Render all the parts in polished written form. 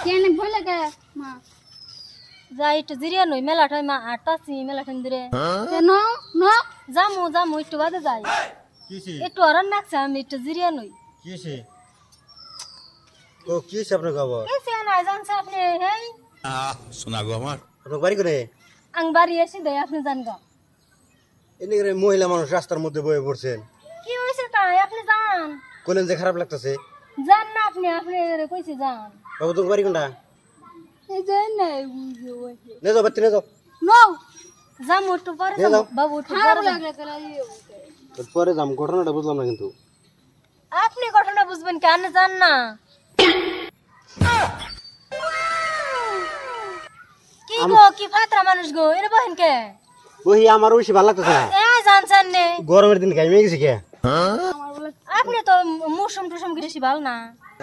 কেন ভয় লাগে মা যাই একটু জিরিয়া নই মেলা ঠাই মা আটটাছি মেলা ঠাই ধরে কেন ন যামু একটু বাদে যাই কিসে একটু আরাম লাগছে আমি একটু জিরিয়া নই কিসে ও কিসে আপনার খবর এসে নাই জানছে আপনি হেই শোনা গো আমার আপনার বাড়ি করে আং বাড়ি এসে দেয় আপনি জান গা এনে করে মহিলা মানুষ রাস্তার মধ্যে বয়ে পড়ছেন কি হয়েছে তাই আপনি যান কইলেন যে খারাপ লাগতেছে যান না আপনি কইছি যান বাবু তোর বাড়ি কোনটা এই যে নাই নে যাও বাচ্চা নে যাও ন যামু একটু পরে নিয়ে যামু যাও। বাবু একটু খারাপ পরে যামু। লাগলে তাহলে তোর পরে যাম ঘটনাটা বুঝলাম না কিন্তু আপনি ঘটনা বুঝবেন কেন জান না কি গো কি ফাতরা মানুষ গো এর বহেন কে ওই আমার বেশি ভালো লাগতেছে না এ জানছেন নে গরমের দিন খাই মেয়ে গেছি কে আপনি তো মুসম টুসম বেশি ভালো না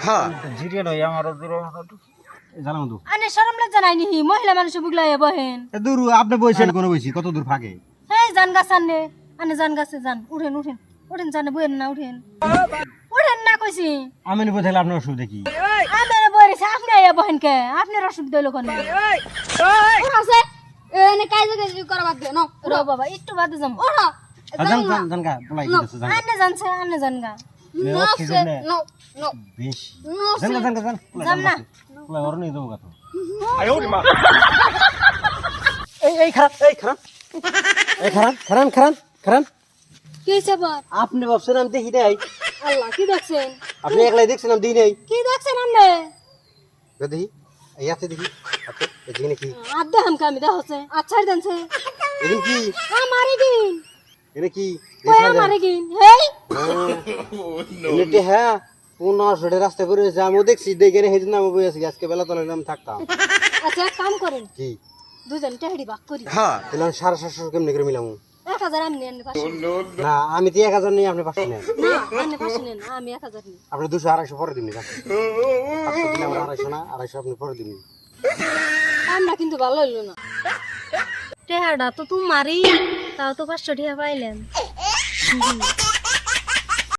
হ্যাঁ জিরিয়া নয় আমার জানাম তো আনে শরম লজ্জা নাই নিহি মহিলা মানুষ বুগলাই বহেন দূর আপনি বইছেন কোন বইছি কত দূর ফাঁকে হেই জান গাছান নে আনে জান গাছে যান উঠেন জানে বহেন না উঠেন না কইছি আমি নিব তাহলে আপনার অসুবিধা কি আমি বইরেছি আপনি আইয়া বহেন কে আপনার অসুবিধা হলো কোন আছে এনে কাজে কাজে করা বাদ দে ন ও বাবা একটু বাদে যাম ওরা জান জান জান গা বলাই দিতেছে জান আনে জান গা ন অক্সিজেন নে ন ন বেশি ন জান জান যাম না বলাই ওর নিয়ে যাবো কত এই খারাপ খারাপ কি হইছে বল আপনি ভাবছেন আমি দেখি নাই আল্লাহ কি দেখছেন আপনি একলাই দেখছেন আমি দিই নাই কি দেখছেন আপনি দেখি এই আছে দেখি আপনি এখানে কি আর দেখাম কামি দেখছে আচ্ছা দেনছে এখানে কি আমারে দিন এখানে কি কই আমারে দিন হেই এমনিতে হ্যাঁ পুনা সড়ে রাস্তা করে যে আমি দেখছি দেখে হেদিন আমি বই আছি আজকে বেলা তলে আমি থাকতাম আচ্ছা এক কাম করেন কি দুজন টেহড়ি ভাগ করি হ্যাঁ তাহলে আমি 750 কেমনি করে মিলাম 1000 আমি নেন পাশে না আমি তো 1000 নেই আপনি 500 নেন না আমি পাশে নেন আমি 1000 নিই আপনি 200 250 পরে দিন 500 দিলে আমার 250 না 250 আপনি পরে দিন আমরা কিন্তু ভালো হইলো না টেহাডা তো তুমি মারি তাও তো 500 টাকা পাইলেন